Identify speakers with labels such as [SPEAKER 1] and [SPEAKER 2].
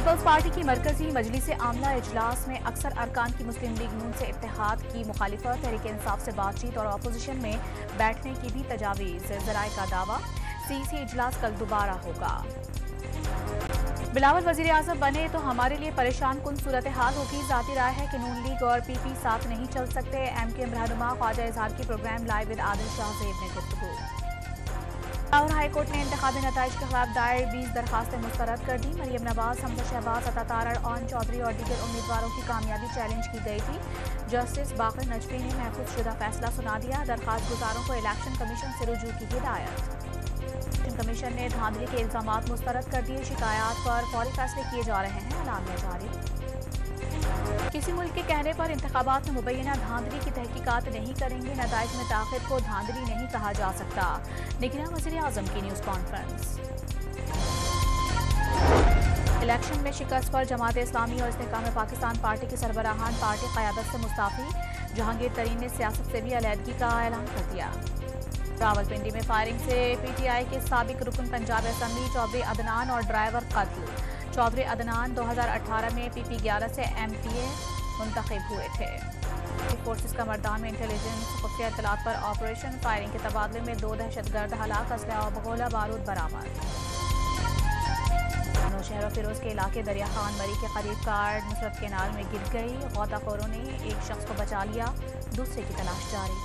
[SPEAKER 1] Peoples party کی مرکزی مجلس عاملہ اجلاس میں اکثر ارکان کی مسلم لیگ نون سے اتحاد کی مخالفت، تحریک انصاف سے بات چیت اور اپوزیشن میں بیٹھنے کی بھی تجاویز، ذرائع کا دعویٰ سی اجلاس کل دوبارہ ہوگا۔ بلاول وزیر اعظم بنے تو ہمارے لیے پریشان کن صورتحال ہوگی، ذاتی رائے ہے کہ نون لیگ اور پی پی ساتھ نہیں چل سکتے، ایم کیو ایم رہنما خواجہ اظہار کی پروگرام لائیو ود عادل شاہ زیب نے گفتگو۔ لاہور ہائی کورٹ نے انتخابی نتائج کے خلاف دائر 20 درخواستیں مسترد کر دی، مریم نواز، حمزہ شہباز، عطا تارڑ، اون چودھری اور دیگر امیدواروں کی کامیابی چیلنج کی گئی تھی۔ جسٹس باقر نجفی نے محفوظ شدہ فیصلہ سنا دیا، درخواست گزاروں کو الیکشن کمیشن سے رجوع کی ہدایت۔ الیکشن کمیشن نے دھاندلی کے الزامات مسترد کر دیے، شکایات پر فوری فیصلے کیے جا رہے ہیں، اعلامیہ جاری۔ کسی ملک کے کہنے پر انتخابات میں مبینہ دھاندلی کی تحقیقات نہیں کریں گے، نتائج میں تاخیر کو دھاندلی نہیں کہا جا سکتا، نگراں وزیر اعظم کی نیوز کانفرنس۔ الیکشن میں شکست پر جماعت اسلامی اور استحکام پاکستان پارٹی کے سربراہان پارٹی قیادت سے مستعفی، جہانگیر ترین نے سیاست سے بھی علیحدگی کا اعلان کر دیا۔ راولپنڈی میں فائرنگ سے پی ٹی آئی کے سابق رکن پنجاب اسمبلی چودھری عدنان اور ڈرائیور قتل۔ چودھری عدنان 2018 میں پی پی 11 سے ایم پی اے منتخب ہوئے تھے۔ فورسز کا مردان میں انٹیلیجنس خفیہ اطلاعات پر آپریشن، فائرنگ کے تبادلے میں 2 دہشت گرد ہلاک، اسلحہ اور گولہ بارود برآمد۔ نوشہرہ فیروز کے علاقے دریا خان مری کے قریب کار نصرت کینال میں گر گئی، غوطہ خوروں نے ایک شخص کو بچا لیا، دوسرے کی تلاش جاری۔